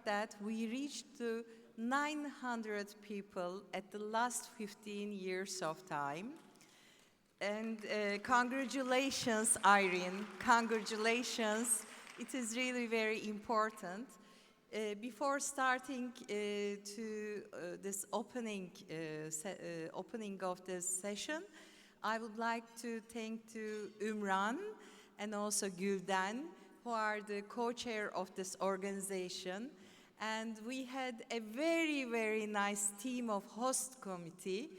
that we reached to 900 people at the last 15 years of time. And congratulations, Irene. Congratulations. It is really very important. Before starting to this opening of this session, I would like to thank to Ümran and also Gülden, who are the co-chair of this organization. And we had a very, very nice team of host committee.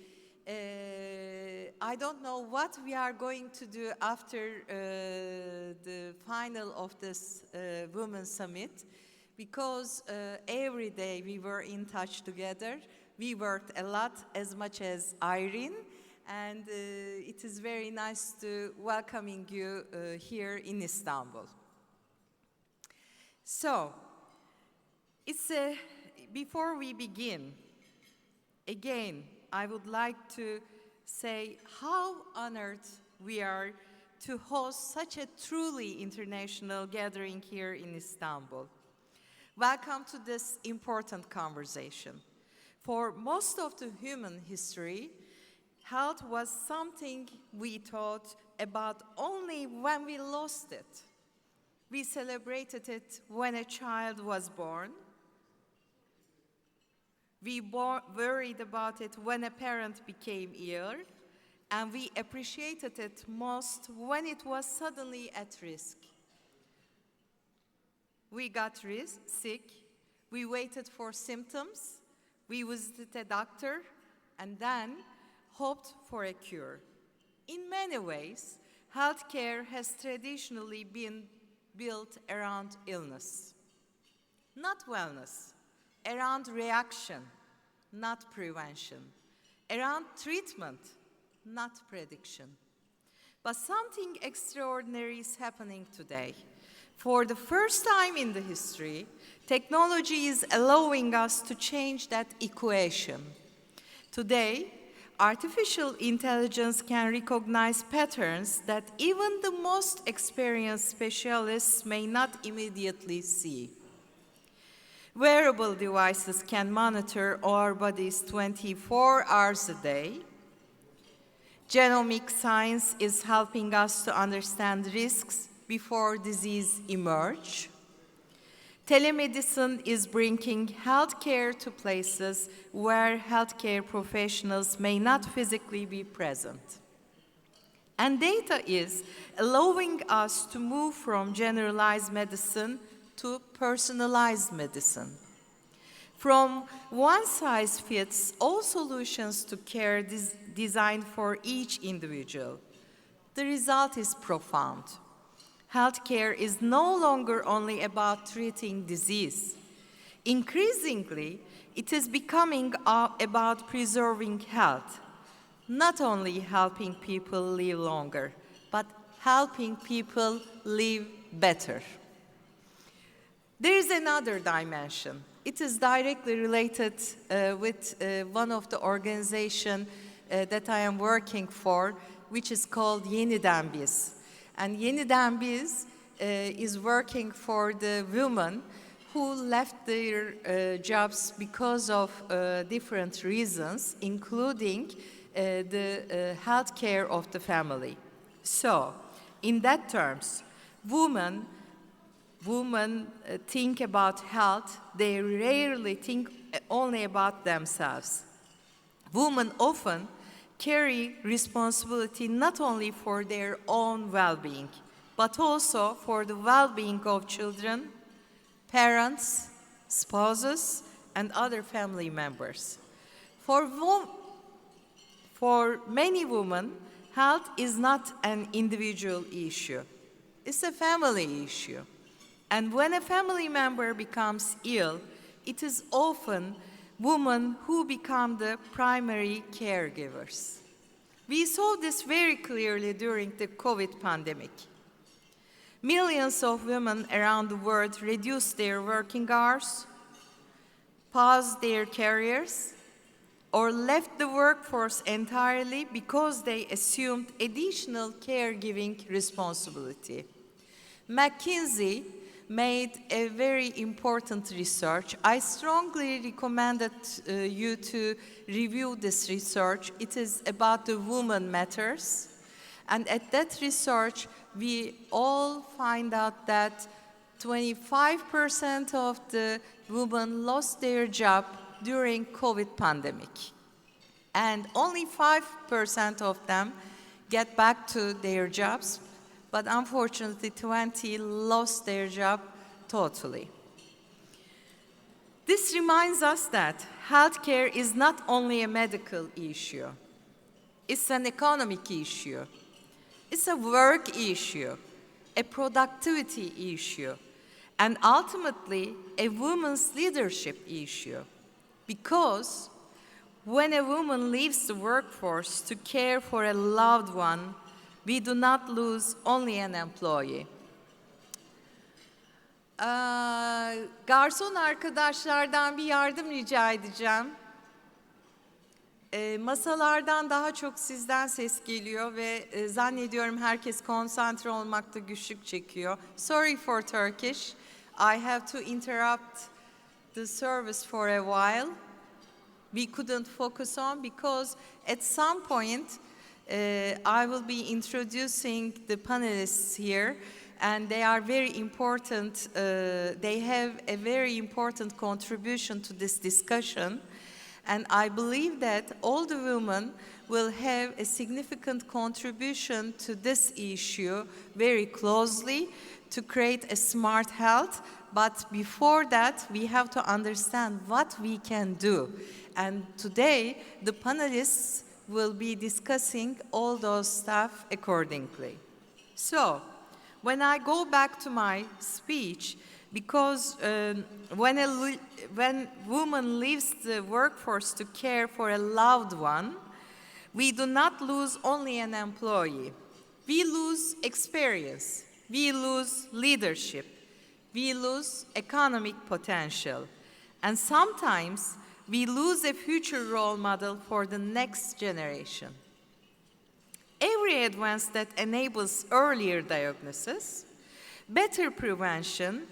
I don't know what we are going to do after the final of this Women's Summit, because every day we were in touch together. We worked a lot, as much as Irene, and it is very nice to welcoming you here in Istanbul. So, before we begin, again, I would like to say how honored we are to host such a truly international gathering here in Istanbul. Welcome to this important conversation. For most of the human history, health was something we thought about only when we lost it. We celebrated it when a child was born. We worried about it when a parent became ill, and we appreciated it most when it was suddenly at risk. We got sick, we waited for symptoms, we visited a doctor, and then hoped for a cure. In many ways, healthcare has traditionally been built around illness, not wellness, around reaction, not prevention, around treatment, not prediction. But something extraordinary is happening today. For the first time in the history, technology is allowing us to change that equation. Today, artificial intelligence can recognize patterns that even the most experienced specialists may not immediately see. Wearable devices can monitor our bodies 24 hours a day. Genomic science is helping us to understand risks before disease emerge. Telemedicine is bringing healthcare to places where healthcare professionals may not physically be present. And data is allowing us to move from generalized medicine to personalized medicine. From one-size-fits-all solutions to care designed for each individual, the result is profound. Healthcare is no longer only about treating disease. Increasingly, it is becoming about preserving health, not only helping people live longer, but helping people live better. There is another dimension. It is directly related with one of the organizations that I am working for, which is called Yeniden Biz. And Yeniden Biz is working for the women who left their jobs because of different reasons, including the health care of the family. So, in that terms, women think about health, they rarely think only about themselves. Women often carry responsibility not only for their own well-being, but also for the well-being of children, parents, spouses, and other family members. For many women, health is not an individual issue. It's a family issue. And when a family member becomes ill, it is often women who become the primary caregivers. We saw this very clearly during the COVID pandemic. Millions of women around the world reduced their working hours, paused their careers, or left the workforce entirely because they assumed additional caregiving responsibility. McKinsey made a very important research. I strongly recommend you to review this research. It is about the women matters. And at that research, we all find out that 25% of the women lost their job during COVID pandemic. And only 5% of them get back to their jobs, but unfortunately 20 lost their job totally. This reminds us that healthcare is not only a medical issue, it's an economic issue, it's a work issue, a productivity issue, and ultimately a woman's leadership issue. Because when a woman leaves the workforce to care for a loved one, we do not lose only an employee. Garson arkadaşlardan bir yardım rica edeceğim. Masalardan daha çok sizden ses geliyor ve zannediyorum herkes konsantre olmakta güçlük çekiyor. Sorry for Turkish. I have to interrupt the service for a while. We couldn't focus on because at some point I will be introducing the panelists here, and they are very important. They have a very important contribution to this discussion, and I believe that all the women will have a significant contribution to this issue very closely to create a smart health. But before that, we have to understand what we can do. And today, the panelists will be discussing all those stuff accordingly. So, when I go back to my speech, because when woman leaves the workforce to care for a loved one, we do not lose only an employee. We lose experience, we lose leadership, we lose economic potential, and sometimes we lose a future role model for the next generation. Every advance that enables earlier diagnosis, better prevention,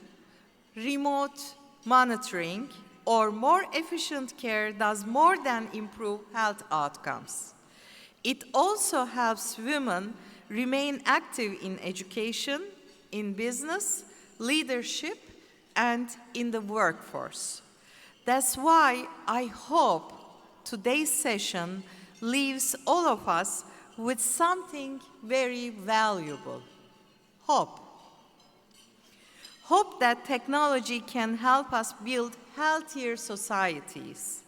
remote monitoring, or more efficient care does more than improve health outcomes. It also helps women remain active in education, in business, leadership, and in the workforce. That's why I hope today's session leaves all of us with something very valuable. Hope. Hope that technology can help us build healthier societies.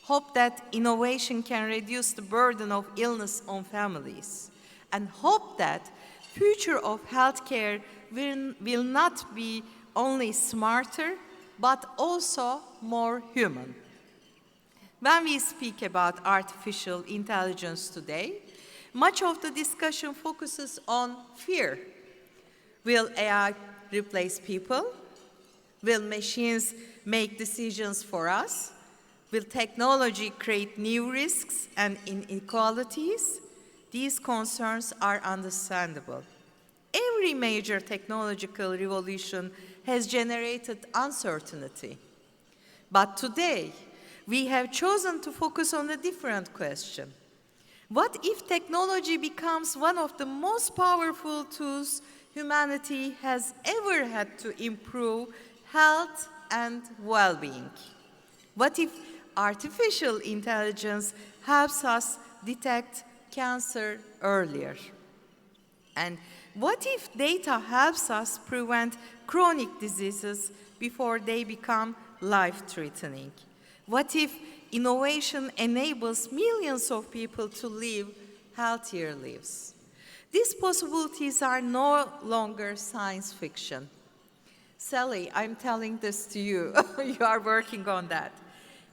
Hope that innovation can reduce the burden of illness on families. And hope that future of healthcare will not be only smarter, but also more human. When we speak about artificial intelligence today, much of the discussion focuses on fear. Will AI replace people? Will machines make decisions for us? Will technology create new risks and inequalities? These concerns are understandable. Every major technological revolution has generated uncertainty. But today, we have chosen to focus on a different question. What if technology becomes one of the most powerful tools humanity has ever had to improve health and well-being? What if artificial intelligence helps us detect cancer earlier? And what if data helps us prevent chronic diseases before they become life-threatening? What if innovation enables millions of people to live healthier lives? These possibilities are no longer science fiction. Sally, I'm telling this to you. You are working on that.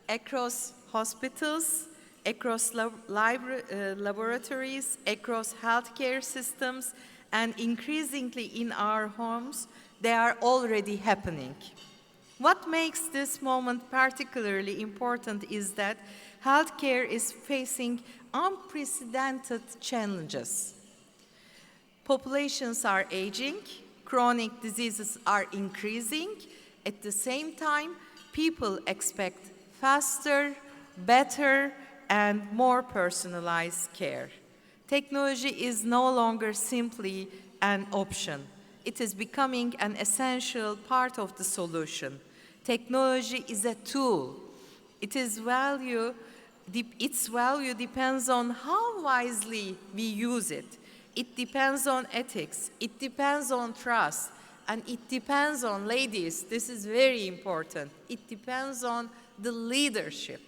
Across hospitals, across laboratories, across healthcare systems, and increasingly in our homes, they are already happening. What makes this moment particularly important is that healthcare is facing unprecedented challenges. Populations are aging, chronic diseases are increasing. At the same time, people expect faster, better, and more personalized care. Technology is no longer simply an option. It is becoming an essential part of the solution. Technology is a tool. Its value depends on how wisely we use it. It depends on ethics. It depends on trust. And it depends on, ladies, this is very important, it depends on the leadership.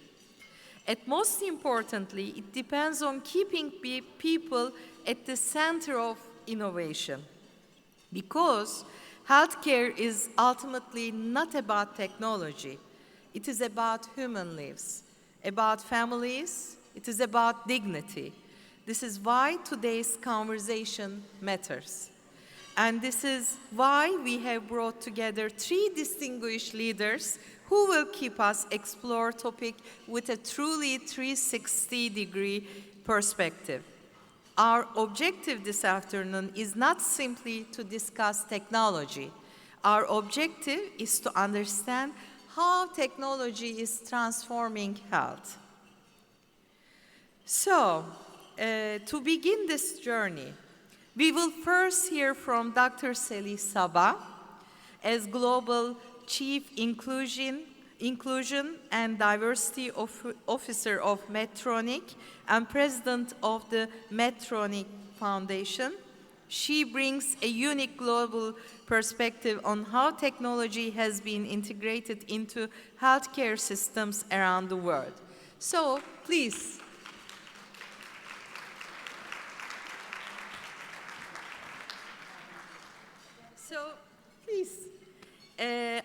And most importantly, it depends on keeping people at the center of innovation. Because healthcare is ultimately not about technology. It is about human lives, about families. It is about dignity. This is why today's conversation matters. And this is why we have brought together 3 distinguished leaders who will keep us explore topic with a truly 360-degree perspective. Our objective this afternoon is not simply to discuss technology. Our objective is to understand how technology is transforming health. So, to begin this journey, we will first hear from Dr. Salih Sabah as Global Chief Inclusion and Diversity Officer of Medtronic and President of the Medtronic Foundation. She brings a unique global perspective on how technology has been integrated into healthcare systems around the world. So, please. So, please,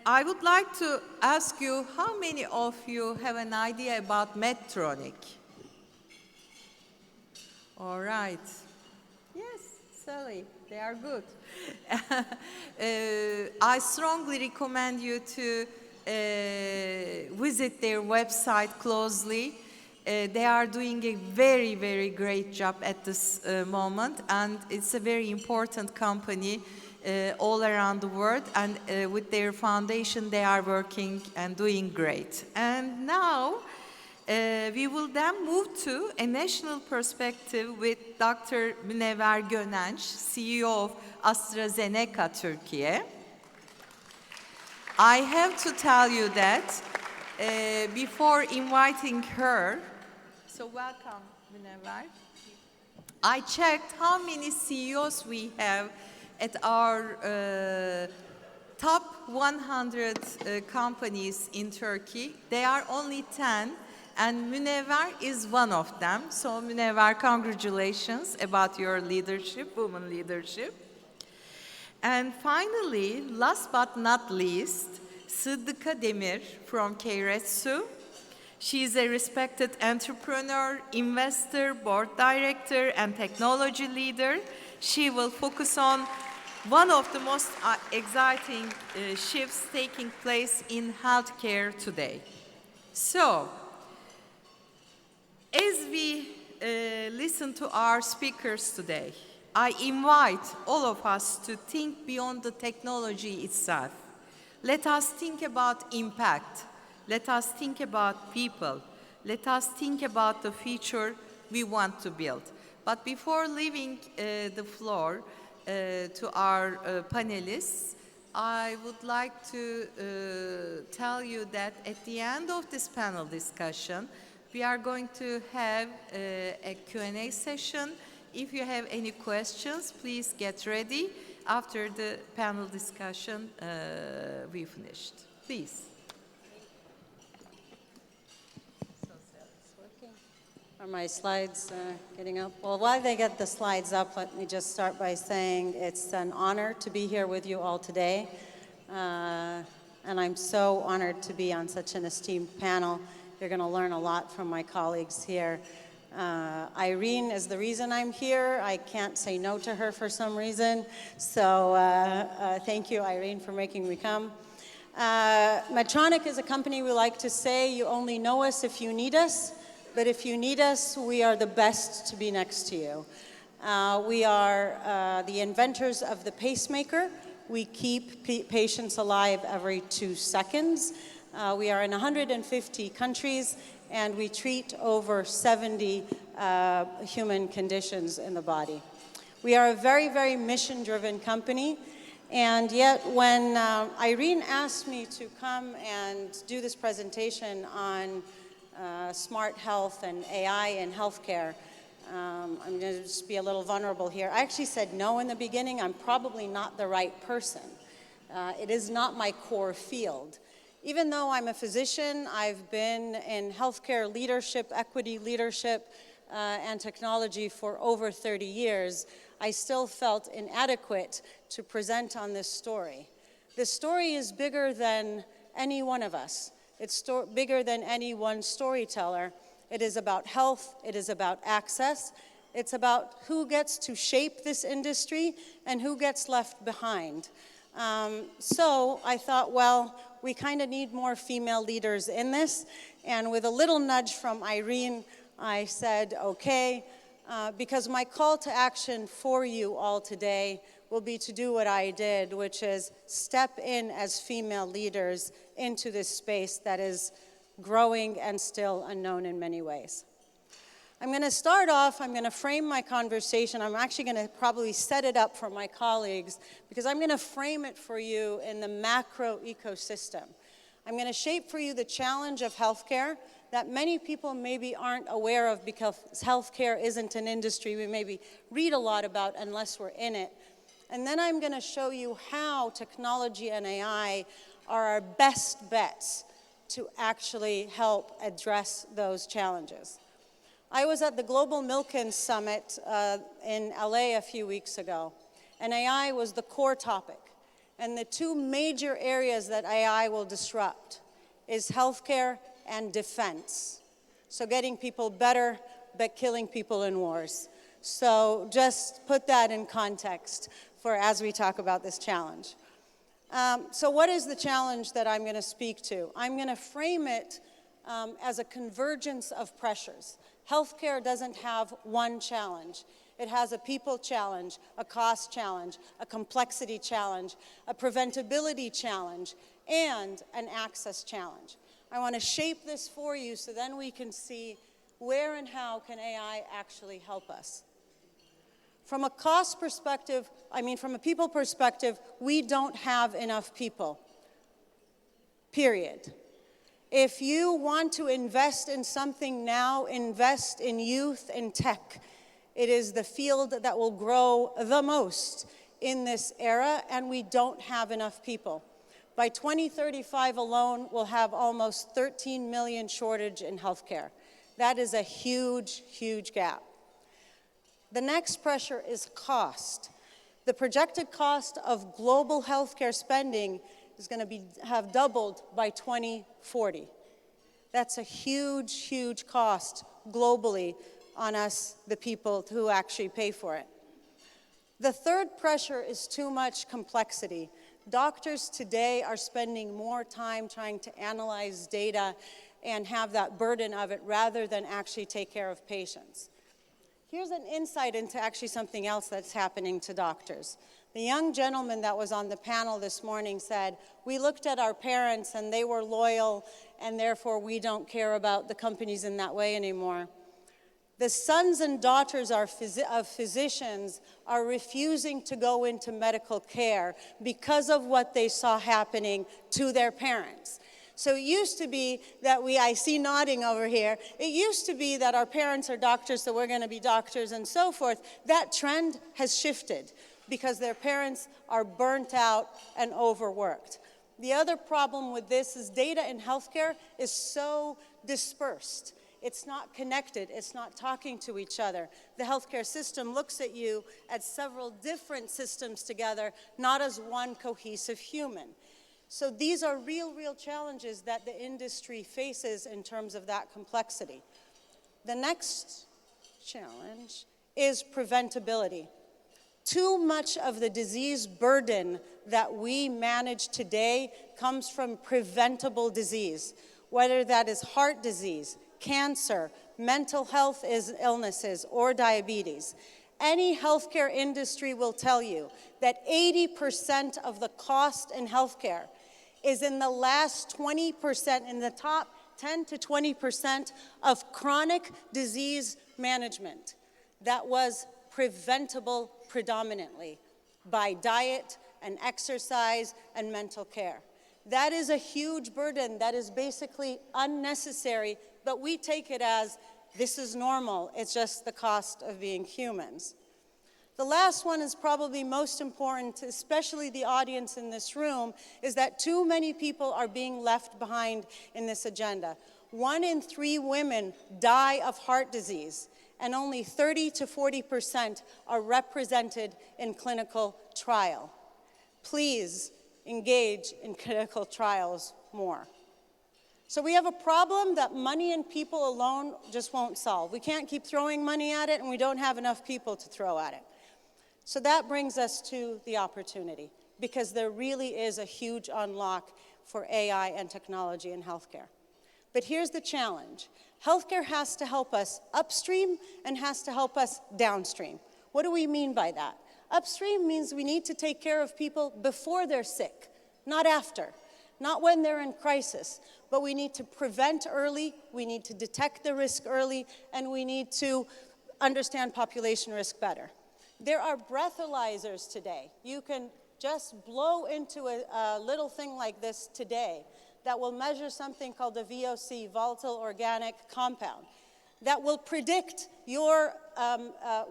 I would like to ask you, how many of you have an idea about Medtronic? All right. Yes, Sally, they are good. I strongly recommend you to visit their website closely. They are doing a very, very great job at this moment, and it's a very important company all around the world, and with their foundation they are working and doing great. And now we will then move to a national perspective with Dr. Münevver Gönenç, CEO of AstraZeneca Turkey. I have to tell you that before inviting her, so welcome Münevver, I checked how many CEOs we have at our top 100 companies in Turkey. They are only 10, and Münevver is one of them. So Münevver, congratulations about your leadership, women leadership. And finally, last but not least, Sıddıka Demir from Keiretsu. She is a respected entrepreneur, investor, board director, and technology leader. She will focus on one of the most exciting shifts taking place in healthcare today. So, as we listen to our speakers today, I invite all of us to think beyond the technology itself. Let us think about impact. Let us think about people. Let us think about the future we want to build. But before leaving the floor to our panelists, I would like to tell you that at the end of this panel discussion, we are going to have a Q&A session. If you have any questions, please get ready after the panel discussion we finished. Please. Are my slides getting up? Well, while they get the slides up, let me just start by saying it's an honor to be here with you all today. And I'm so honored to be on such an esteemed panel. You're going to learn a lot from my colleagues here. Irene is the reason I'm here. I can't say no to her for some reason. So thank you, Irene, for making me come. Medtronic is a company we like to say you only know us if you need us. But if you need us, we are the best to be next to you. We are the inventors of the pacemaker, We keep patients alive every 2 seconds. We are in 150 countries, and we treat over 70 human conditions in the body. We are a very, very mission-driven company, and yet when Irene asked me to come and do this presentation on smart health and AI in healthcare, I'm going to just be a little vulnerable here. I actually said no in the beginning. I'm probably not the right person. It is not my core field. Even though I'm a physician, I've been in healthcare leadership, equity leadership, and technology for over 30 years. I still felt inadequate to present on this story. This story is bigger than any one of us. It's bigger than any one storyteller. It is about health, it is about access, it's about who gets to shape this industry and who gets left behind. So I thought, well, we kind of need more female leaders in this, and with a little nudge from Irene, I said, okay, because my call to action for you all today will be to do what I did, which is step in as female leaders into this space that is growing and still unknown in many ways. I'm going to start off, I'm going to frame my conversation. I'm actually going to probably set it up for my colleagues because I'm going to frame it for you in the macro ecosystem. I'm going to shape for you the challenge of healthcare that many people maybe aren't aware of because healthcare isn't an industry we maybe read a lot about unless we're in it. And then I'm going to show you how technology and AI are our best bets to actually help address those challenges. I was at the Global Milken Summit in LA a few weeks ago, and AI was the core topic. And the two major areas that AI will disrupt is healthcare and defense. So getting people better, but killing people in wars. So just put that in context for as we talk about this challenge. So what is the challenge that I'm going to speak to? I'm going to frame it as a convergence of pressures. Healthcare doesn't have one challenge. It has a people challenge, a cost challenge, a complexity challenge, a preventability challenge, and an access challenge. I want to shape this for you so then we can see where and how can AI actually help us. From a cost perspective, from a people perspective, we don't have enough people, period. If you want to invest in something now, invest in youth and tech. It is the field that will grow the most in this era, and we don't have enough people. By 2035 alone, we'll have almost 13 million shortage in healthcare. That is a huge, huge gap. The next pressure is cost. The projected cost of global healthcare spending is going to have doubled by 2040. That's a huge, huge cost globally on us, the people who actually pay for it. The third pressure is too much complexity. Doctors today are spending more time trying to analyze data and have that burden of it rather than actually take care of patients. Here's an insight into actually something else that's happening to doctors. The young gentleman that was on the panel this morning said, we looked at our parents and they were loyal and therefore we don't care about the companies in that way anymore. The sons and daughters of physicians are refusing to go into medical care because of what they saw happening to their parents. So it used to be that I see nodding over here, it used to be that our parents are doctors, so we're going to be doctors and so forth. That trend has shifted because their parents are burnt out and overworked. The other problem with this is data in healthcare is so dispersed. It's not connected, it's not talking to each other. The healthcare system looks at you as several different systems together, not as one cohesive human. So these are real, real challenges that the industry faces in terms of that complexity. The next challenge is preventability. Too much of the disease burden that we manage today comes from preventable disease, whether that is heart disease, cancer, mental health illnesses, or diabetes. Any healthcare industry will tell you that 80% of the cost in healthcare is in the last 20%, in the top 10 to 20% of chronic disease management that was preventable predominantly by diet and exercise and mental care. That is a huge burden that is basically unnecessary, but we take it as this is normal. It's just the cost of being humans. The last one is probably most important, especially the audience in this room, is that too many people are being left behind in this agenda. 1 in 3 women die of heart disease, and only 30 to 40% are represented in clinical trial. Please engage in clinical trials more. So we have a problem that money and people alone just won't solve. We can't keep throwing money at it, and we don't have enough people to throw at it. So that brings us to the opportunity, because there really is a huge unlock for AI and technology in healthcare. But here's the challenge. Healthcare has to help us upstream and has to help us downstream. What do we mean by that? Upstream means we need to take care of people before they're sick, not after, not when they're in crisis, but we need to prevent early, we need to detect the risk early, and we need to understand population risk better. There are breathalyzers today. You can just blow into a little thing like this today that will measure something called a VOC, volatile organic compound, that will predict your,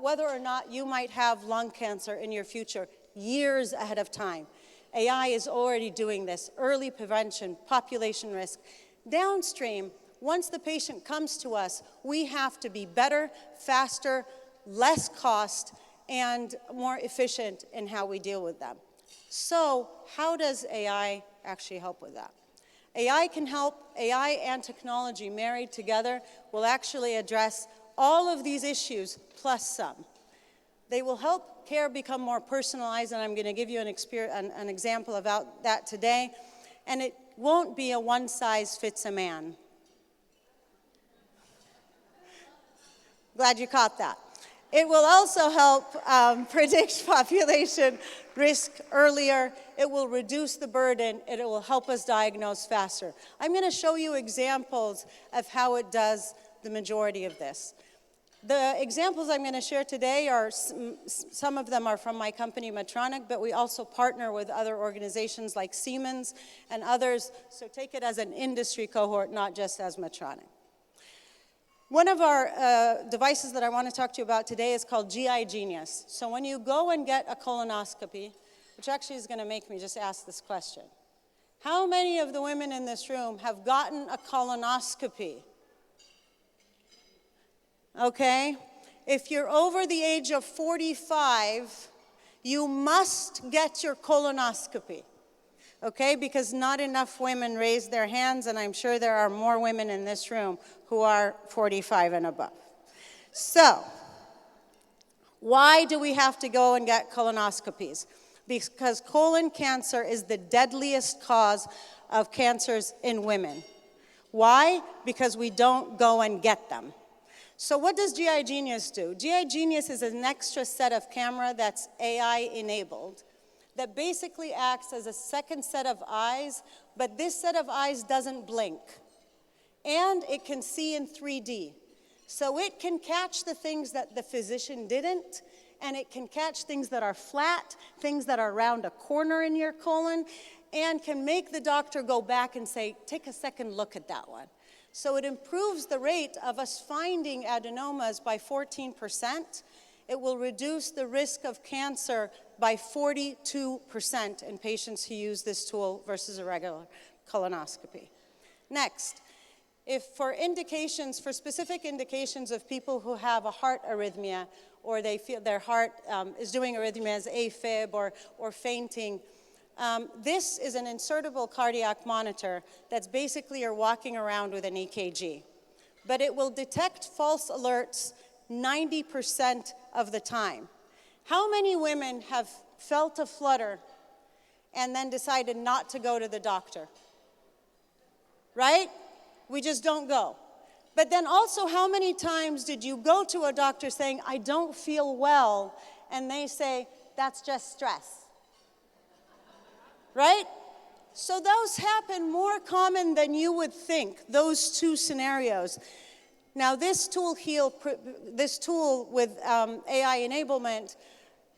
whether or not you might have lung cancer in your future years ahead of time. AI is already doing this, early prevention, population risk. Downstream, once the patient comes to us, we have to be better, faster, less cost, and more efficient in how we deal with them. So how does AI actually help with that? AI can help. AI and technology married together will actually address all of these issues plus some. They will help care become more personalized, and I'm going to give you an example about that today. And it won't be a one-size-fits-a-man. Glad you caught that. It will also help predict population risk earlier. It will reduce the burden. It will help us diagnose faster. I'm going to show you examples of how it does the majority of this. The examples I'm going to share today are, some of them are from my company Medtronic, but we also partner with other organizations like Siemens and others, so take it as an industry cohort, not just as Medtronic. One of our devices that I want to talk to you about today is called GI Genius. So when you go and get a colonoscopy, which actually is going to make me just ask this question. How many of the women in this room have gotten a colonoscopy? Okay? If you're over the age of 45, you must get your colonoscopy. Okay? Because not enough women raise their hands, and I'm sure there are more women in this room who are 45 and above. So, why do we have to go and get colonoscopies? Because colon cancer is the deadliest cause of cancers in women. Why? Because we don't go and get them. So what does GI Genius do? GI Genius is an extra set of camera that's AI enabled that basically acts as a second set of eyes, but this set of eyes doesn't blink. And it can see in 3D. So it can catch the things that the physician didn't, and it can catch things that are flat, things that are around a corner in your colon, and can make the doctor go back and say, take a second look at that one. So it improves the rate of us finding adenomas by 14%. It will reduce the risk of cancer by 42% in patients who use this tool versus a regular colonoscopy. Next, if for indications, for specific indications of people who have a heart arrhythmia, or they feel their heart is doing arrhythmias, AFib or fainting, this is an insertable cardiac monitor that's basically you're walking around with an EKG. But it will detect false alerts 90% of the time. How many women have felt a flutter and then decided not to go to the doctor? Right? We just don't go. But then also, how many times did you go to a doctor saying, I don't feel well, and they say, that's just stress? Right? So those happen more common than you would think, those two scenarios. Now this tool with AI enablement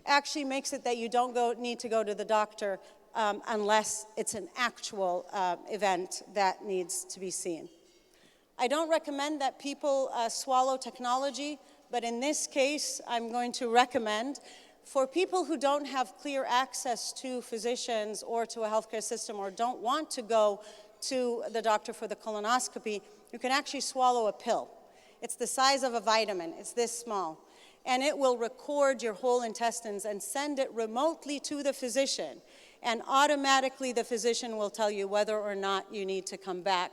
actually makes it that you don't need to go to the doctor unless it's an actual event that needs to be seen. I don't recommend that people swallow technology, but in this case, I'm going to recommend for people who don't have clear access to physicians or to a healthcare system or don't want to go to the doctor for the colonoscopy, you can actually swallow a pill. It's the size of a vitamin. It's this small. And it will record your whole intestines and send it remotely to the physician. And automatically the physician will tell you whether or not you need to come back,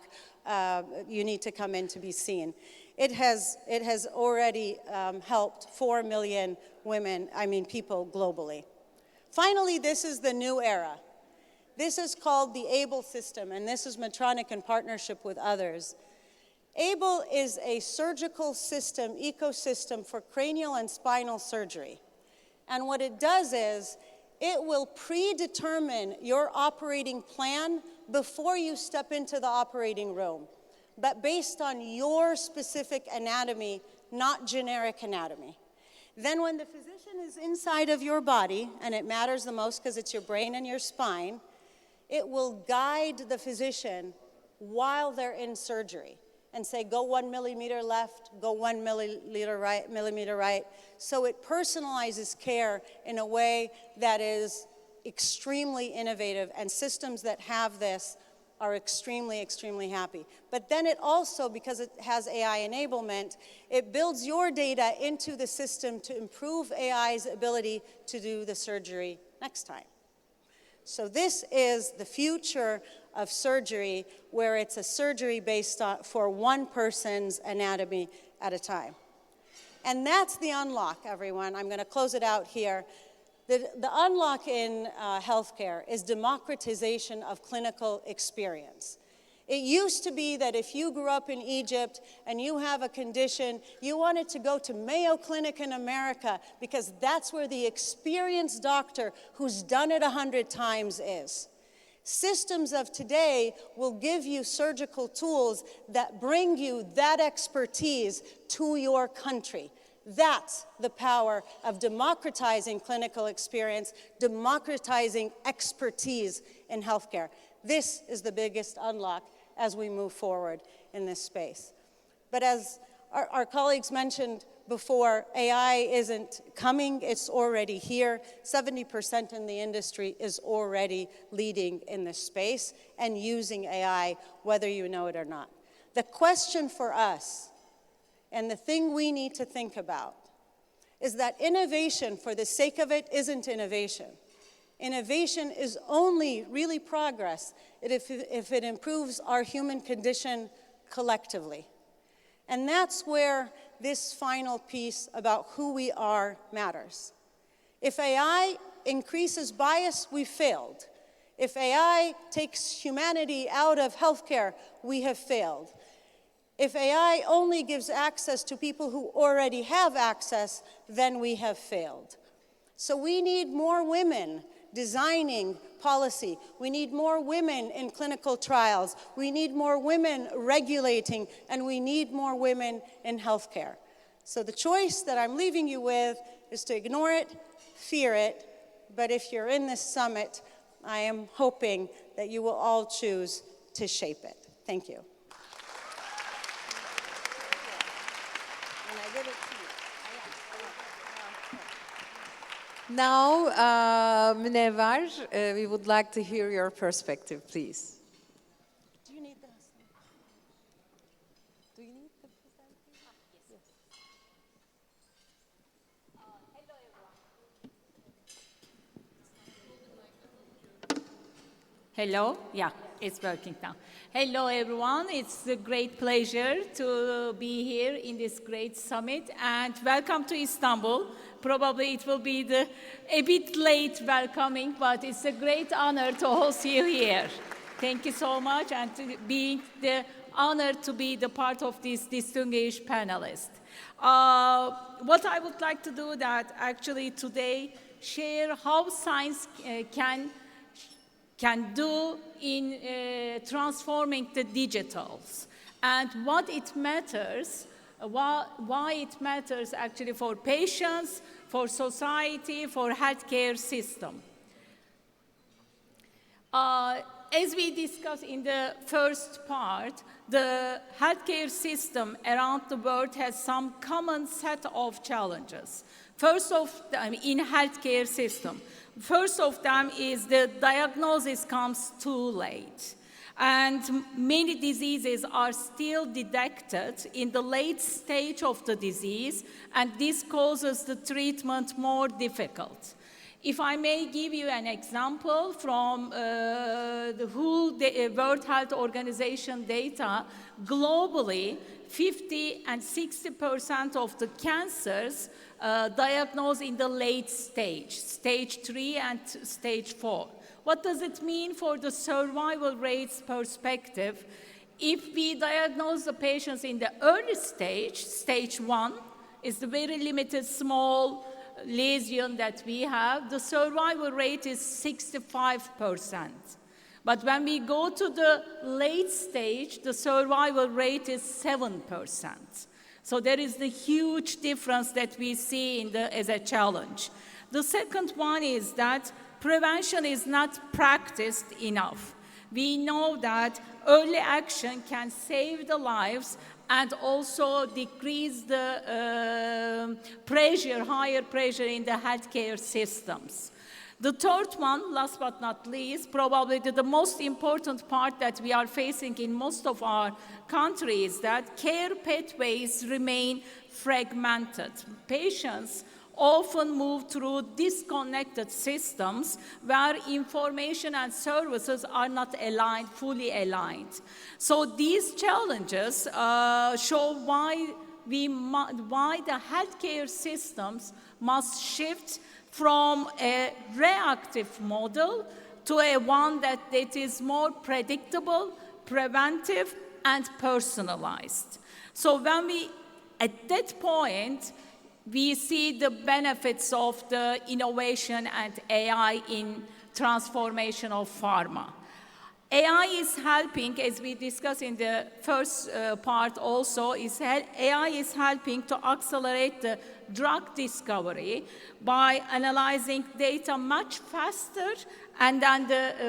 you need to come in to be seen. It has already helped 4 million people globally. Finally, this is the new era. This is called the ABLE system, and this is Medtronic in partnership with others. ABLE is a surgical system, ecosystem for cranial and spinal surgery. And what it does is, it will predetermine your operating plan before you step into the operating room, but based on your specific anatomy, not generic anatomy. Then when the physician is inside of your body, and it matters the most because it's your brain and your spine, it will guide the physician while they're in surgery and say, go 1 millimeter left, go 1 millimeter right. So it personalizes care in a way that is extremely innovative, and systems that have this are extremely, extremely happy. But then it also, because it has AI enablement, it builds your data into the system to improve AI's ability to do the surgery next time. So this is the future of surgery, where it's a surgery based on, for one person's anatomy at a time. And that's the unlock, everyone. I'm going to close it out here. The unlock in healthcare is democratization of clinical experience. It used to be that if you grew up in Egypt and you have a condition, you wanted to go to Mayo Clinic in America because that's where the experienced doctor who's done it 100 times is. Systems of today will give you surgical tools that bring you that expertise to your country. That's the power of democratizing clinical experience, democratizing expertise in healthcare. This is the biggest unlock as we move forward in this space. But as our colleagues mentioned before, AI isn't coming, it's already here. 70% in the industry is already leading in this space and using AI, whether you know it or not. The question for us, and the thing we need to think about, is that innovation for the sake of it isn't innovation. Innovation is only really progress if it improves our human condition collectively. And that's where this final piece about who we are matters. If AI increases bias, we failed. If AI takes humanity out of healthcare, we have failed. If AI only gives access to people who already have access, then we have failed. So we need more women designing policy. We need more women in clinical trials. We need more women regulating, and we need more women in healthcare. So the choice that I'm leaving you with is to ignore it, fear it, but if you're in this summit, I am hoping that you will all choose to shape it. Thank you. Now, Münevver, we would like to hear your perspective, please. Do you need this? Do you need the presentation? Yes. Hello? Yeah, it's working now. Hello, everyone. It's a great pleasure to be here in this great summit, and welcome to Istanbul. Probably it will be a bit late welcoming, but it's a great honor to host you here. Thank you so much, and to being the honored to be the part of this distinguished panelist. What I would like to do that actually today share how science can do in transforming the digitals and what it matters, why it matters actually for patients, for society, for healthcare system. As we discussed in the first part, the healthcare system around the world has some common set of challenges. First of them, in healthcare system, first of them is the diagnosis comes too late. And many diseases are still detected in the late stage of the disease, and this causes the treatment more difficult. If I may give you an example from the WHO, the World Health Organization data, globally, 50 and 60% of the cancers diagnosed in the late stage, stage 3 and stage 4. What does it mean for the survival rates perspective? If we diagnose the patients in the early stage, stage 1, is the very limited small lesion that we have, the survival rate is 65%. But when we go to the late stage, the survival rate is 7%. So there is the huge difference that we see as a challenge. The second one is that prevention is not practiced enough. We know that early action can save the lives and also decrease the higher pressure in the healthcare systems. The third one, last but not least, probably the most important part that we are facing in most of our countries, that care pathways remain fragmented. Patients often move through disconnected systems where information and services are not aligned, fully aligned. So these challenges show why the healthcare systems must shift from a reactive model to a one that is more predictable, preventive, and personalized. So at that point, we see the benefits of the innovation and AI in transformation of pharma. AI is helping, as we discussed in the first part also, AI is helping to accelerate the drug discovery by analyzing data much faster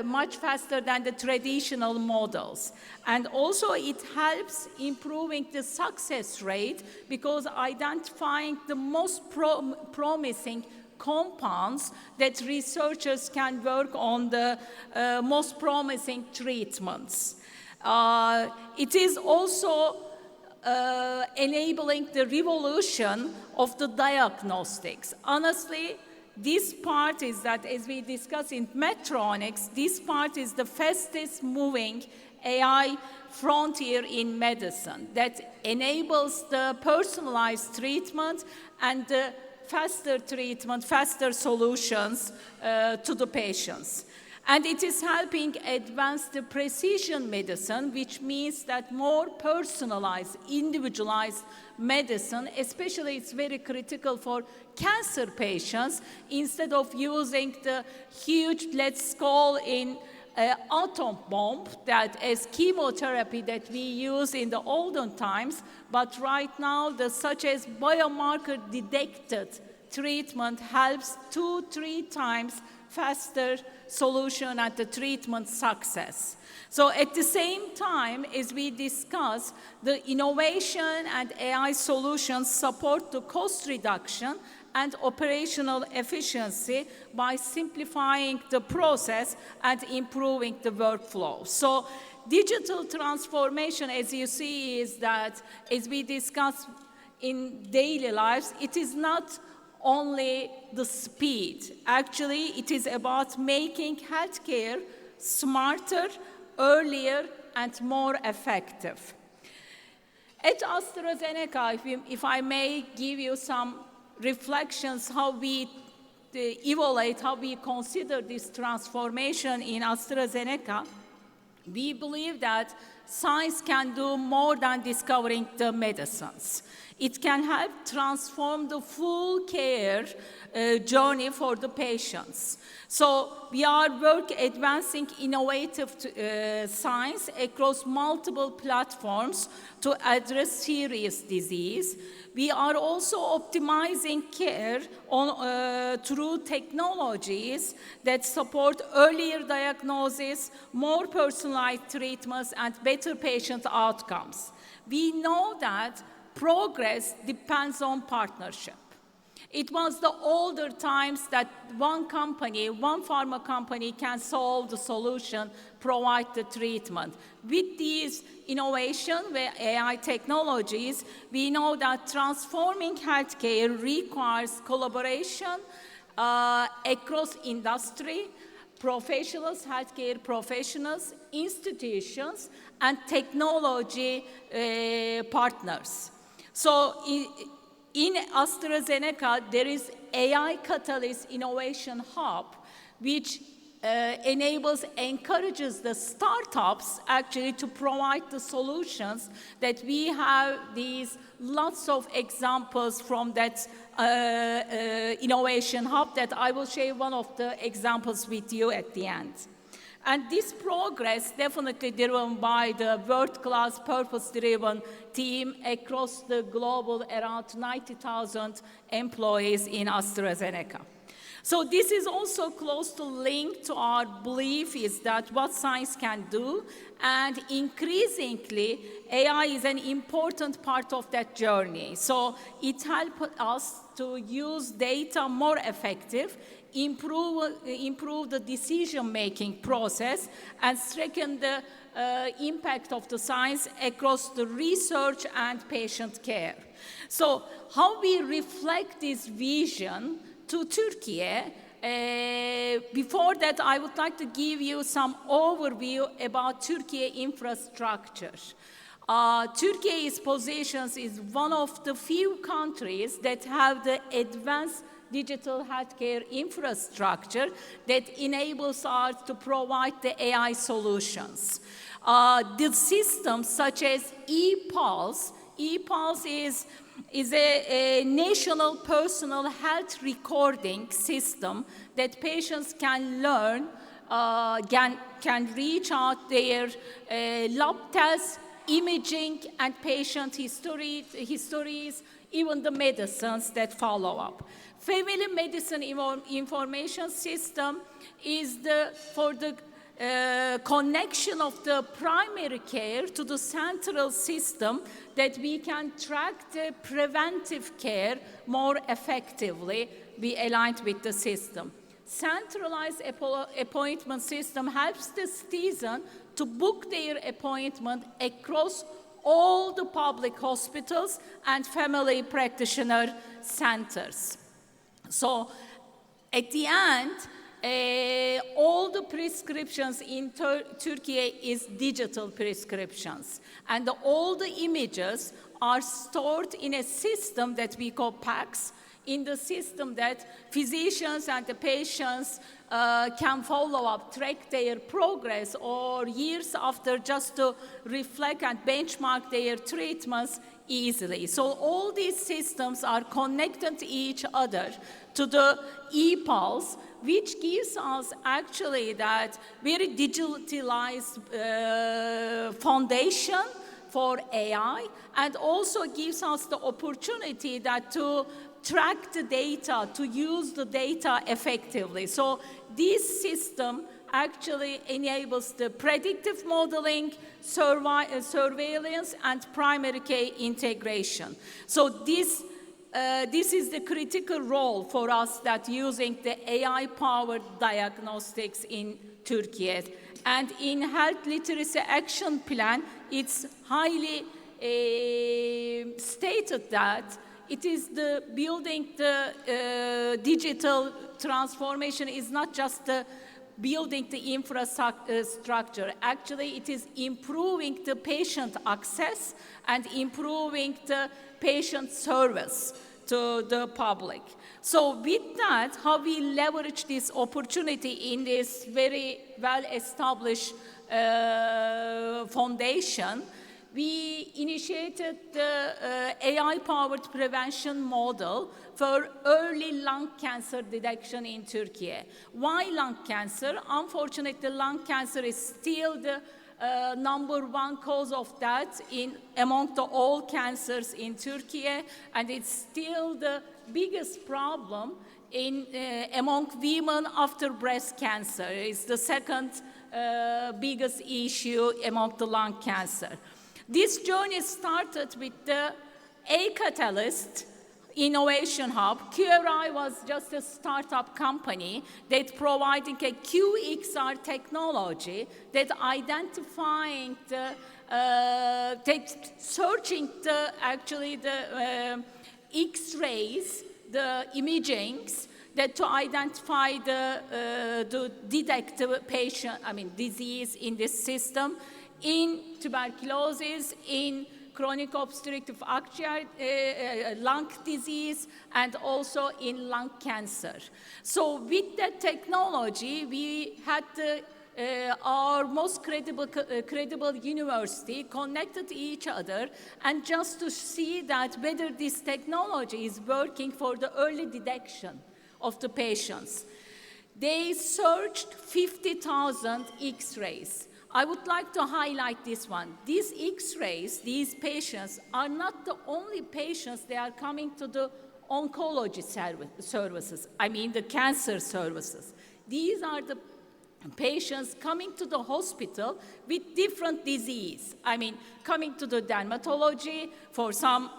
much faster than the traditional models. And also it helps improving the success rate because identifying the most promising compounds that researchers can work on the most promising treatments. It is also enabling the revolution of the diagnostics. Honestly, this part is that, as we discussed in Medtronic, this part is the fastest moving AI frontier in medicine that enables the personalized treatment and the faster treatment, faster solutions to the patients. And it is helping advance the precision medicine, which means that more personalized, individualized medicine, especially it's very critical for cancer patients, instead of using the huge, let's call in atom bomb that as chemotherapy that we use in the olden times, but right now such as biomarker detected treatment helps 2-3 times faster solution at the treatment success. So at the same time, as we discuss, the innovation and AI solutions support the cost reduction and operational efficiency by simplifying the process and improving the workflow. So digital transformation, as you see, is that, as we discuss in daily lives, it is not only the speed. Actually, it is about making healthcare smarter, earlier, and more effective. At AstraZeneca, if I may give you some reflections how we evaluate, how we consider this transformation in AstraZeneca, we believe that science can do more than discovering the medicines. It can help transform the full care journey for the patients. So we are advancing innovative science across multiple platforms to address serious disease. We are also optimizing care through technologies that support earlier diagnosis, more personalized treatments, and better patient outcomes. We know that progress depends on partnership. It was the older times that one company, one pharma company can solve the solution, provide the treatment. With these innovation, with AI technologies, we know that transforming healthcare requires collaboration across industry, professionals, healthcare professionals, institutions, and technology partners. So in AstraZeneca, there is AI Catalyst Innovation Hub, which encourages the startups actually to provide the solutions that we have these lots of examples from that innovation hub that I will share one of the examples with you at the end. And this progress definitely driven by the world-class purpose-driven team across the global, around 90,000 employees in AstraZeneca. So this is also close to linked to our belief is that what science can do, and increasingly AI is an important part of that journey. So it helps us to use data more effective, improve the decision-making process, and strengthen the impact of the science across the research and patient care. So how we reflect this vision to Turkey, before that I would like to give you some overview about Turkey infrastructure. Turkey's positions is one of the few countries that have the advanced digital healthcare infrastructure that enables us to provide the AI solutions. The systems such as ePulse is a national personal health recording system that patients can learn, can reach out their lab tests, imaging, and patient histories, even the medicines that follow up. Family medicine information system is for the connection of the primary care to the central system that we can track the preventive care more effectively, be aligned with the system. Centralized appointment system helps the citizen to book their appointment across all the public hospitals and family practitioner centers. So at the end, all the prescriptions in Turkey is digital prescriptions. And all the images are stored in a system that we call PACS, in the system that physicians and the patients can follow up, track their progress, or years after just to reflect and benchmark their treatments easily. So all these systems are connected to each other to the ePulse, which gives us actually that very digitalized foundation for AI, and also gives us the opportunity that to track the data, to use the data effectively. So this system actually enables the predictive modeling, surveillance, and primary care integration. So this is the critical role for us that using the AI-powered diagnostics in Turkey. And in Health Literacy Action Plan, it's highly stated that it is the building the digital transformation is not just the building the infrastructure. Actually, it is improving the patient access and improving the patient service to the public. So with that, how we leverage this opportunity in this very well-established Foundation, we initiated the AI-powered prevention model for early lung cancer detection in Turkey. Why lung cancer? Unfortunately, lung cancer is still the #1 cause of death among all cancers in Turkey, and it's still the biggest problem among women after breast cancer. It's the second biggest issue among the lung cancer. This journey started with the A-Catalyst Innovation Hub. QRI was just a startup company that providing a QXR technology that identifying searching the X-rays, the imagings, that to identify to detect the patient, disease in this system, in tuberculosis, in chronic obstructive lung disease, and also in lung cancer. So with that technology, we had our most credible university connected each other, and just to see that whether this technology is working for the early detection of the patients. They searched 50,000 X-rays. I would like to highlight this one. These X-rays, these patients are not the only patients that are coming to the oncology services, the cancer services. These are the patients coming to the hospital with different disease. Coming to the dermatology for some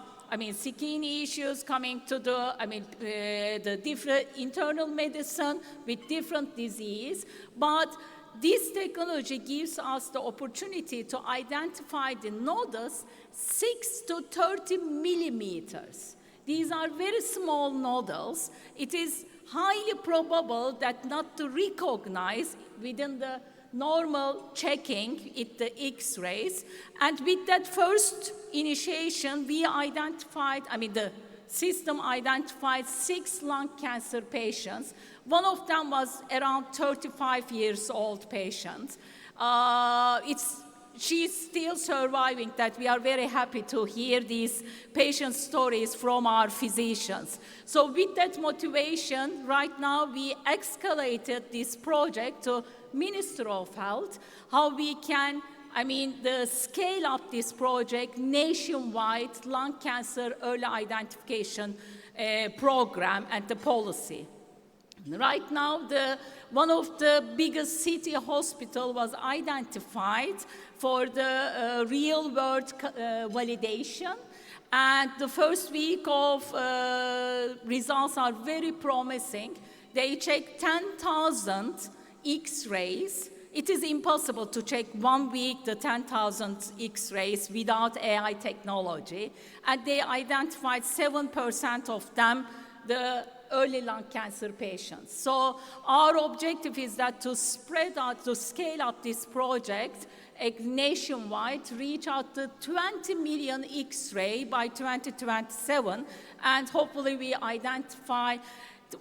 skin issues, coming to the different internal medicine with different disease. But this technology gives us the opportunity to identify the nodes 6 to 30 millimeters. These are very small nodules. It is highly probable that not to recognize within the normal checking the X-rays. And with that first initiation, we identified, the system identified 6 lung cancer patients. One of them was around 35 years old patient. She's still surviving that. We are very happy to hear these patient stories from our physicians. So with that motivation, right now we escalated this project to Minister of Health, how we can scale up this project nationwide lung cancer early identification program and the policy. Right now, one of the biggest city hospital was identified for the real-world validation. And the first week of results are very promising. They checked 10,000 X-rays. It is impossible to check 1 week the 10,000 X-rays without AI technology. And they identified 7% of them, the early lung cancer patients. So our objective is that to spread out, to scale up this project nationwide, reach out to 20 million X-ray by 2027, and hopefully we identify,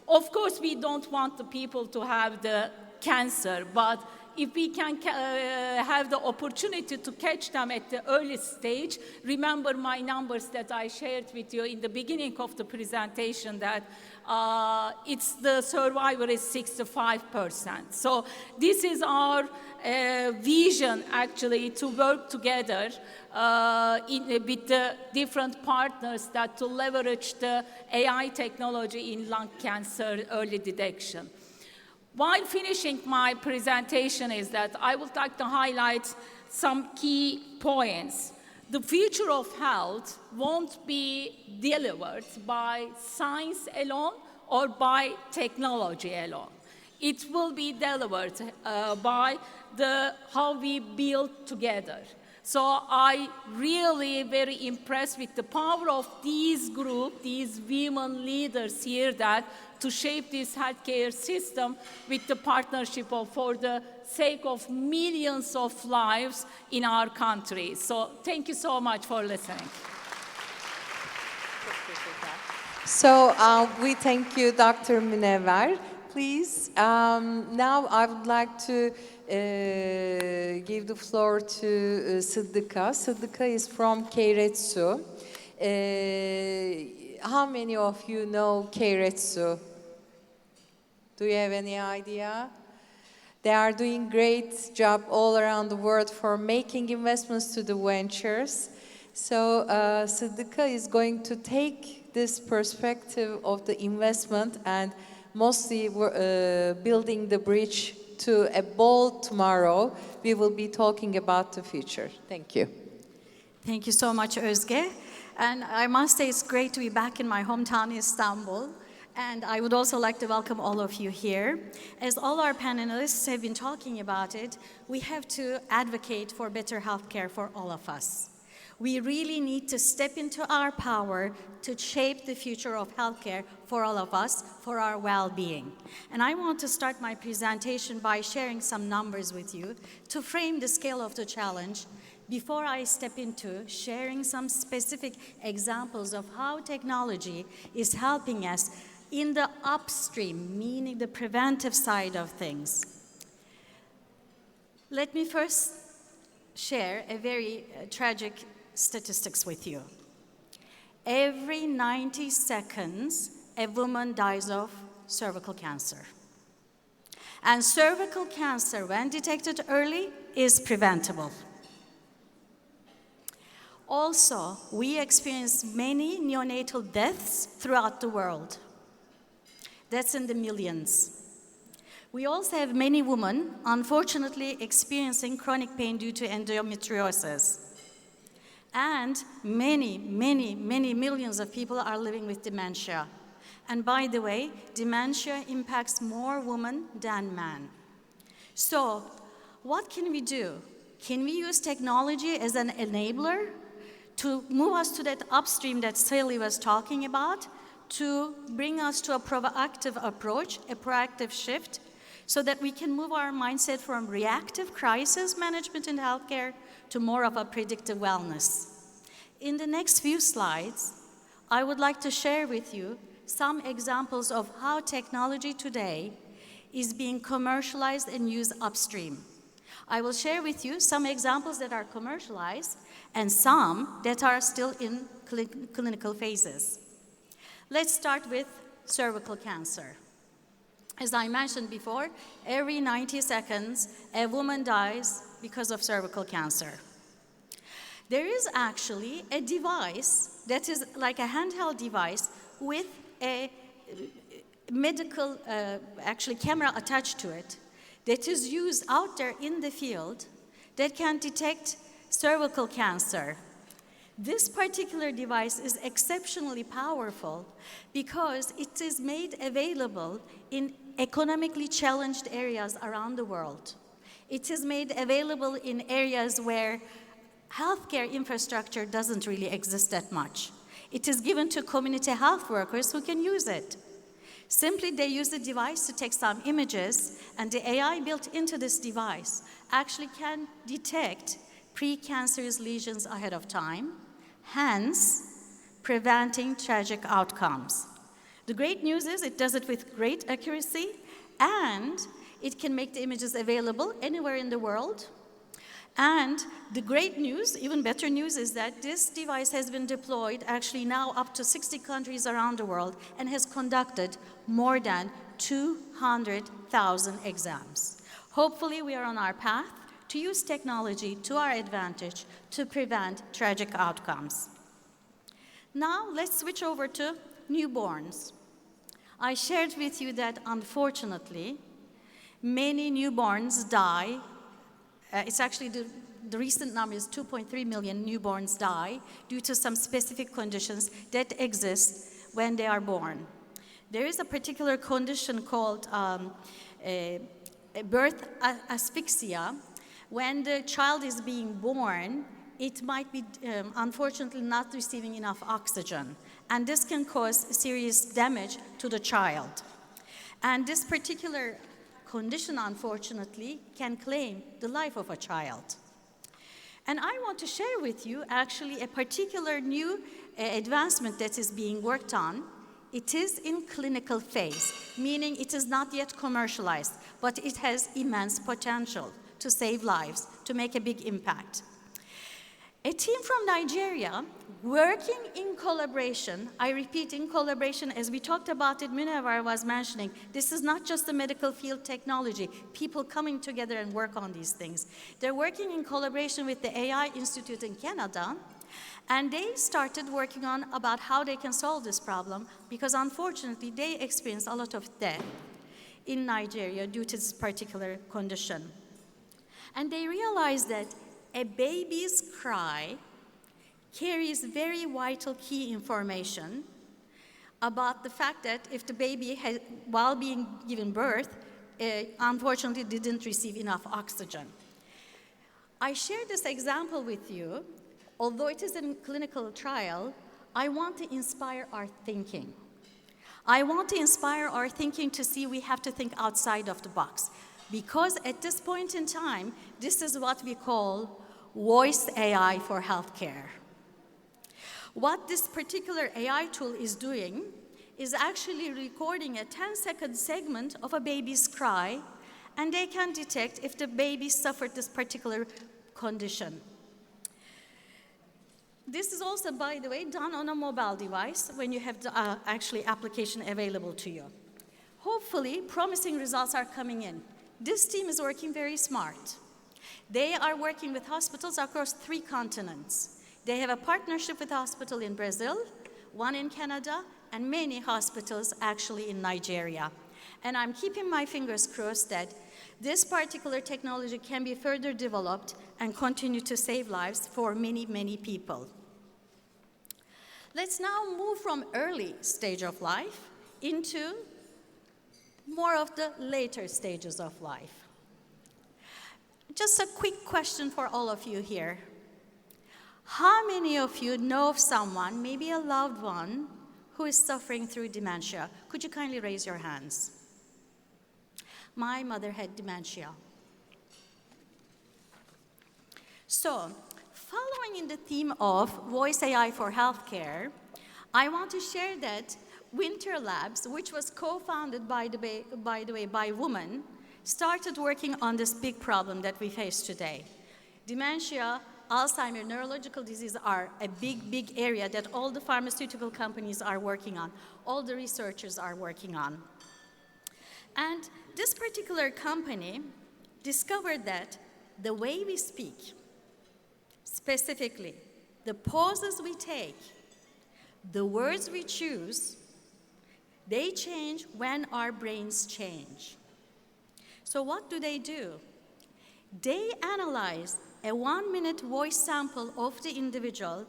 of course we don't want the people to have the cancer, but if we can have the opportunity to catch them at the early stage, remember my numbers that I shared with you in the beginning of the presentation that it's the survivor is 65%. So this is our vision actually to work together with the different partners that to leverage the AI technology in lung cancer early detection. While finishing my presentation is that I would like to highlight some key points. The future of health won't be delivered by science alone or by technology alone. It will be delivered by how we build together. So I really very impressed with the power of these group, these women leaders here that to shape this healthcare system with the partnership for the sake of millions of lives in our country. So thank you so much for listening. So we thank you, Dr. Münevver. Please, now I would like to give the floor to Sıddıka. Sıddıka is from Keiretsu. How many of you know Keiretsu? Do you have any idea? They are doing great job all around the world for making investments to the ventures. So Sıddıka is going to take this perspective of the investment and mostly building the bridge to a bold tomorrow. We will be talking about the future. Thank you. Thank you so much, Özge. And I must say it's great to be back in my hometown, Istanbul. And I would also like to welcome all of you here. As all our panelists have been talking about it, we have to advocate for better healthcare for all of us. We really need to step into our power to shape the future of healthcare for all of us, for our well-being. And I want to start my presentation by sharing some numbers with you to frame the scale of the challenge before I step into sharing some specific examples of how technology is helping us in the upstream, meaning the preventive side of things. Let me first share a very tragic statistics with you. Every 90 seconds, a woman dies of cervical cancer. And cervical cancer, when detected early, is preventable. Also, we experience many neonatal deaths throughout the world. That's in the millions. We also have many women, unfortunately, experiencing chronic pain due to endometriosis. And many millions of people are living with dementia. And by the way, dementia impacts more women than men. So, what can we do? Can we use technology as an enabler to move us to that upstream that Sally was talking about, to bring us to a proactive approach, a proactive shift, so that we can move our mindset from reactive crisis management in healthcare to more of a predictive wellness. In the next few slides, I would like to share with you some examples of how technology today is being commercialized and used upstream. I will share with you some examples that are commercialized and some that are still in clinical phases. Let's start with cervical cancer. As I mentioned before, every 90 seconds, a woman dies because of cervical cancer. There is actually a device that is like a handheld device with a medical, actually camera attached to it that is used out there in the field that can detect cervical cancer. This particular device is exceptionally powerful because it is made available in economically challenged areas around the world. It is made available in areas where healthcare infrastructure doesn't really exist that much. It is given to community health workers who can use it. Simply, they use the device to take some images, and the AI built into this device actually can detect precancerous lesions ahead of time, hence preventing tragic outcomes. The great news is it does it with great accuracy, and it can make the images available anywhere in the world. And the great news, even better news, is that this device has been deployed actually now up to 60 countries around the world and has conducted more than 200,000 exams. Hopefully, we are on our path to use technology to our advantage to prevent tragic outcomes. Now, let's switch over to newborns. I shared with you that, unfortunately, many newborns die. It's actually the recent number is 2.3 million newborns die due to some specific conditions that exist when they are born. There is a particular condition called birth asphyxia. When the child is being born, it might be unfortunately not receiving enough oxygen, and this can cause serious damage to the child. And this particular condition, unfortunately, can claim the life of a child. And I want to share with you actually a particular new advancement that is being worked on It is in clinical phase, meaning it is not yet commercialized, but it has immense potential to save lives, to make a big impact. A team from Nigeria working in collaboration, I repeat, in collaboration, as we talked about it, Munawar was mentioning, this is not just a medical field technology, people coming together and work on these things. They're working in collaboration with the AI Institute in Canada, and they started working on about how they can solve this problem, because unfortunately they experienced a lot of death in Nigeria due to this particular condition. And they realized that a baby's cry carries very vital key information about the fact that if the baby, has, while being given birth, unfortunately didn't receive enough oxygen. I share this example with you. Although it is a clinical trial, I want to inspire our thinking. I want to inspire our thinking to see we have to think outside of the box. Because at this point in time, this is what we call voice AI for healthcare. What this particular AI tool is doing is actually recording a 10-second segment of a baby's cry, and they can detect if the baby suffered this particular condition. This is also, by the way, done on a mobile device when you have the actually application available to you. Hopefully, promising results are coming in. This team is working very smart. They are working with hospitals across 3 continents. They have a partnership with a hospital in Brazil, one in Canada, and many hospitals actually in Nigeria. And I'm keeping my fingers crossed that this particular technology can be further developed and continue to save lives for many, many people. Let's now move from early stage of life into more of the later stages of life. Just a quick question for all of you here. How many of you know of someone, maybe a loved one, who is suffering through dementia? Could you kindly raise your hands? My mother had dementia. So, following in the theme of voice AI for healthcare, I want to share that Winter Labs, which was co-founded, by the way, by women, started working on this big problem that we face today. Dementia, Alzheimer's, neurological disease are a big, big area that all the pharmaceutical companies are working on, all the researchers are working on. And this particular company discovered that the way we speak, specifically, the pauses we take, the words we choose, they change when our brains change. So what do? They analyze a 1-minute voice sample of the individual,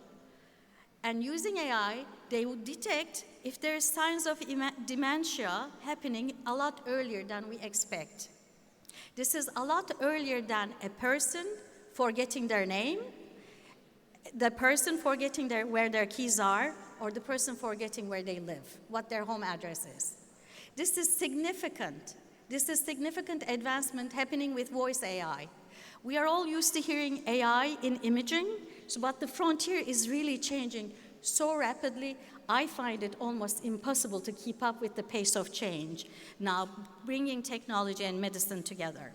and using AI, they would detect if there are signs of dementia happening a lot earlier than we expect. This is a lot earlier than a person forgetting their name, the person forgetting where their keys are, or the person forgetting where they live, what their home address is. This is significant. This is significant advancement happening with voice AI. We are all used to hearing AI in imaging, but the frontier is really changing so rapidly, I find it almost impossible to keep up with the pace of change, now bringing technology and medicine together.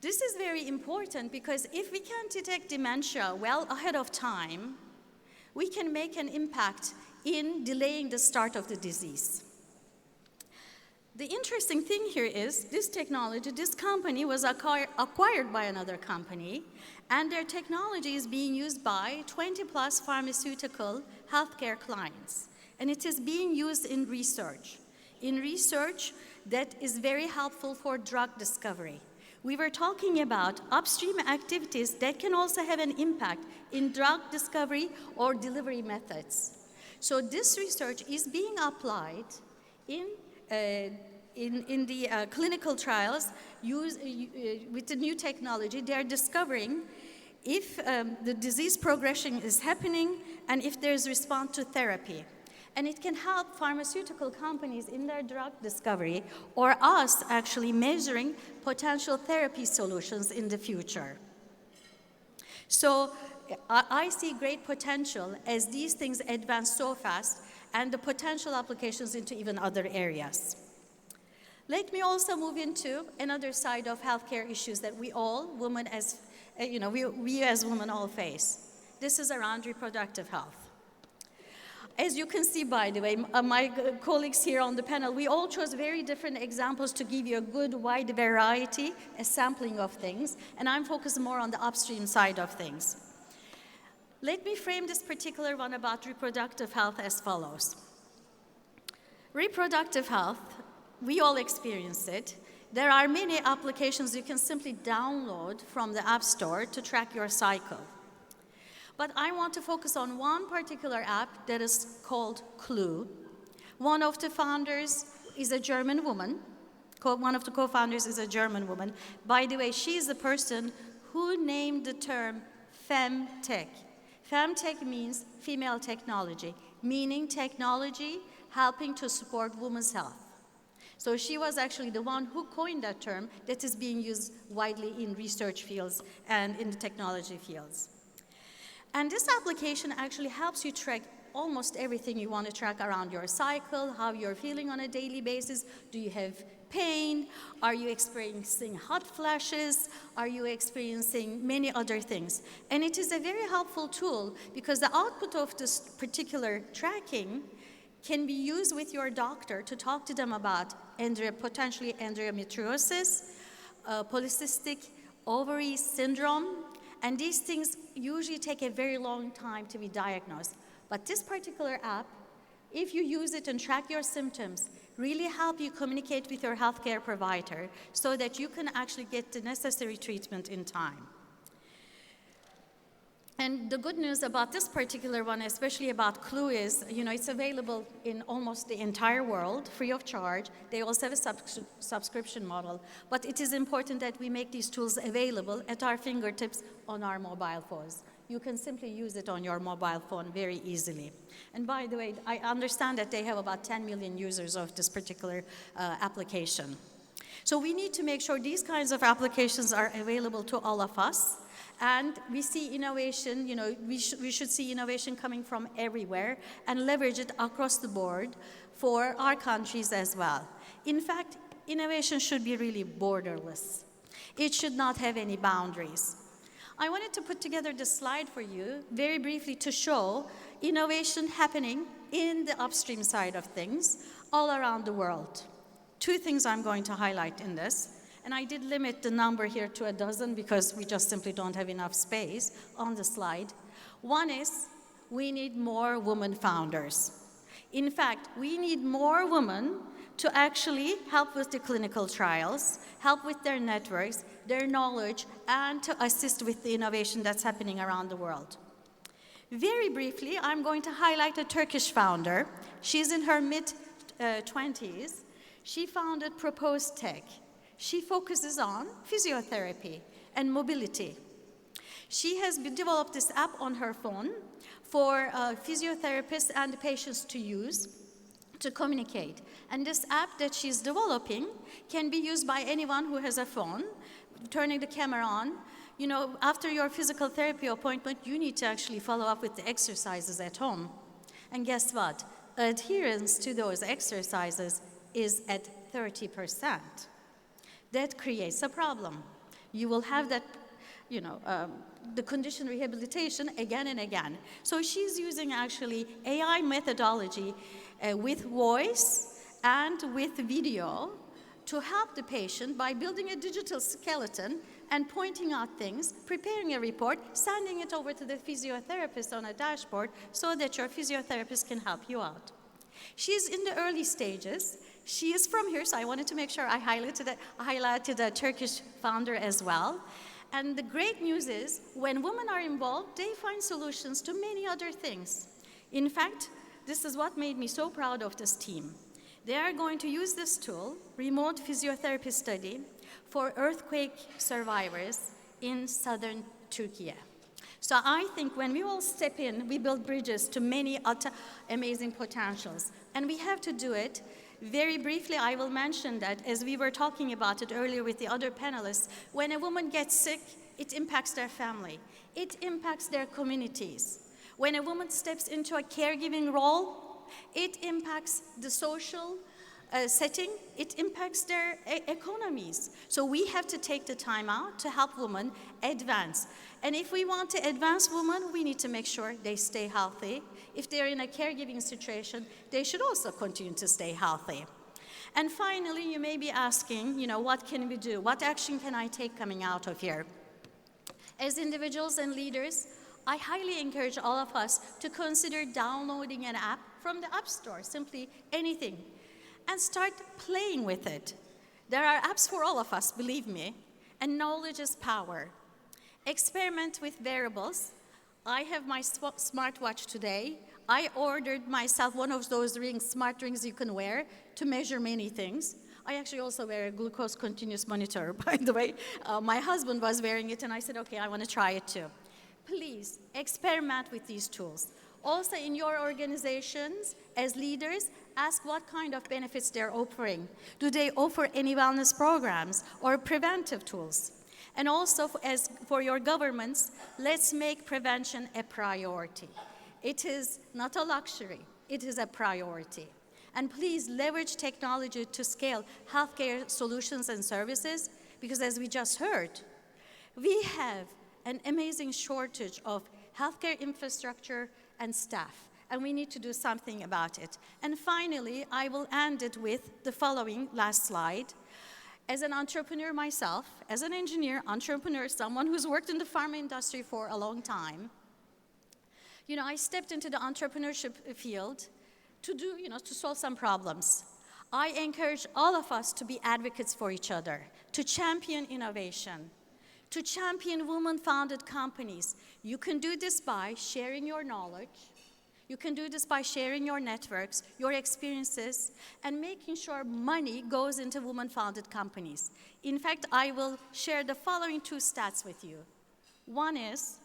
This is very important because if we can detect dementia well ahead of time, we can make an impact in delaying the start of the disease. The interesting thing here is this technology, this company was acquired by another company, and their technology is being used by 20+ pharmaceutical healthcare clients. And it is being used in research that is very helpful for drug discovery. We were talking about upstream activities that can also have an impact in drug discovery or delivery methods. So this research is being applied in the clinical trials with the new technology. They are discovering if the disease progression is happening and if there's response to therapy. And it can help pharmaceutical companies in their drug discovery or us actually measuring potential therapy solutions in the future. So I see great potential as these things advance so fast and the potential applications into even other areas. Let me also move into another side of healthcare issues that we all, women as, we as women all face. This is around reproductive health. As you can see, by the way, my colleagues here on the panel, we all chose very different examples to give you a good wide variety, a sampling of things, and I'm focused more on the upstream side of things. Let me frame this particular one about reproductive health as follows. Reproductive health, we all experience it. There are many applications you can simply download from the App Store to track your cycle. But I want to focus on one particular app that is called Clue. One of the founders is a German woman. One of the co-founders is a German woman. By the way, she's the person who named the term femtech. Femtech means female technology, meaning technology helping to support women's health. So she was actually the one who coined that term that is being used widely in research fields and in the technology fields. And this application actually helps you track almost everything you want to track around your cycle, how you're feeling on a daily basis. Do you have pain? Are you experiencing hot flashes? Are you experiencing many other things? And it is a very helpful tool because the output of this particular tracking can be used with your doctor to talk to them about potentially endometriosis, polycystic ovary syndrome, and these things usually take a very long time to be diagnosed. But this particular app, if you use it and track your symptoms, really help you communicate with your healthcare provider so that you can actually get the necessary treatment in time. And the good news about this particular one, especially about Clue, is, it's available in almost the entire world, free of charge. They also have a subscription model. But it is important that we make these tools available at our fingertips on our mobile phones. You can simply use it on your mobile phone very easily. And by the way, I understand that they have about 10 million users of this particular application. So we need to make sure these kinds of applications are available to all of us. And we see innovation, we should see innovation coming from everywhere and leverage it across the board for our countries as well. In fact, innovation should be really borderless. It should not have any boundaries. I wanted to put together this slide for you very briefly to show innovation happening in the upstream side of things all around the world. Two things I'm going to highlight in this. And I did limit the number here to a dozen because we just simply don't have enough space on the slide. One is we need more women founders. In fact, we need more women to actually help with the clinical trials, help with their networks, their knowledge, and to assist with the innovation that's happening around the world. Very briefly, I'm going to highlight a Turkish founder. She's in her mid-20s. She founded Propose Tech. She focuses on physiotherapy and mobility. She has developed this app on her phone for physiotherapists and patients to use to communicate. And this app that she's developing can be used by anyone who has a phone, turning the camera on. After your physical therapy appointment, you need to actually follow up with the exercises at home. And guess what? Adherence to those exercises is at 30%. That creates a problem. You will have that, the condition rehabilitation again and again. So she's using actually AI methodology with voice and with video to help the patient by building a digital skeleton and pointing out things, preparing a report, sending it over to the physiotherapist on a dashboard so that your physiotherapist can help you out. She's in the early stages. She is from here, so I wanted to make sure I highlighted the Turkish founder as well. And the great news is, when women are involved, they find solutions to many other things. In fact, this is what made me so proud of this team. They are going to use this tool, remote physiotherapy study, for earthquake survivors in southern Turkey. So I think when we all step in, we build bridges to many other amazing potentials. And we have to do it. Very briefly, I will mention that as we were talking about it earlier with the other panelists, when a woman gets sick, it impacts their family, it impacts their communities. When a woman steps into a caregiving role, it impacts the social setting, it impacts their economies. So we have to take the time out to help women advance. And if we want to advance women, we need to make sure they stay healthy. If they're in a caregiving situation, they should also continue to stay healthy. And finally, you may be asking, what can we do? What action can I take coming out of here? As individuals and leaders, I highly encourage all of us to consider downloading an app from the App Store, simply anything, and start playing with it. There are apps for all of us, believe me, and knowledge is power. Experiment with wearables. I have my smartwatch today. I ordered myself one of those smart rings you can wear to measure many things. I actually also wear a glucose continuous monitor, by the way. My husband was wearing it, and I said, okay, I want to try it too. Please experiment with these tools. Also, in your organizations, as leaders, ask what kind of benefits they're offering. Do they offer any wellness programs or preventive tools? And also, as for your governments, let's make prevention a priority. It is not a luxury, it is a priority. And please leverage technology to scale healthcare solutions and services, because as we just heard, we have an amazing shortage of healthcare infrastructure and staff, and we need to do something about it. And finally, I will end it with the following last slide. As an entrepreneur myself, as an engineer, entrepreneur, someone who's worked in the pharma industry for a long time, I stepped into the entrepreneurship field to solve some problems. I encourage all of us to be advocates for each other, to champion innovation, to champion women-founded companies. You can do this by sharing your knowledge. You can do this by sharing your networks, your experiences, and making sure money goes into women-founded companies. In fact, I will share the following 2 stats with you. One is,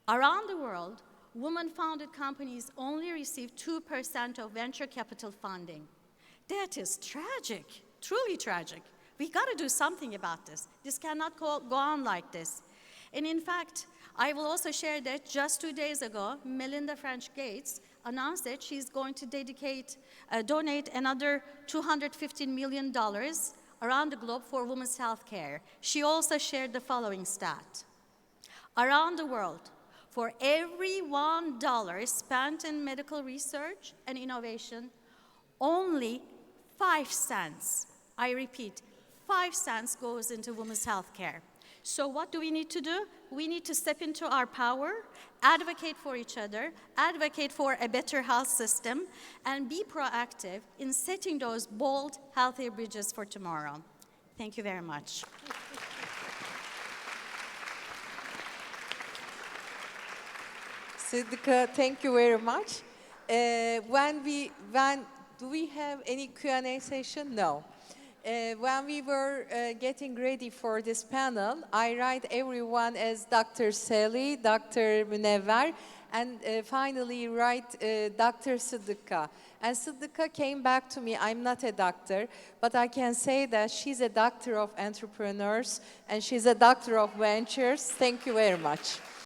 around the world, women-founded companies only receive 2% of venture capital funding. That is tragic, truly tragic. We got to do something about this. This cannot go on like this. And in fact, I will also share that just 2 days ago, Melinda French Gates announced that she's going to donate another $215 million around the globe for women's health care. She also shared the following stat. Around the world, for every $1 spent in medical research and innovation, only 5 cents, I repeat, 5 cents goes into women's health care. So what do we need to do? We need to step into our power, advocate for each other, advocate for a better health system, and be proactive in setting those bold, healthy bridges for tomorrow. Thank you very much. Sıddıka, thank you very much. Do we have any Q&A session? No. When we were getting ready for this panel, I write everyone as Dr. Sally, Dr. Münevver, and finally write Dr. Sıddıka. And Sıddıka came back to me. I'm not a doctor, but I can say that she's a doctor of entrepreneurs and she's a doctor of ventures. Thank you very much.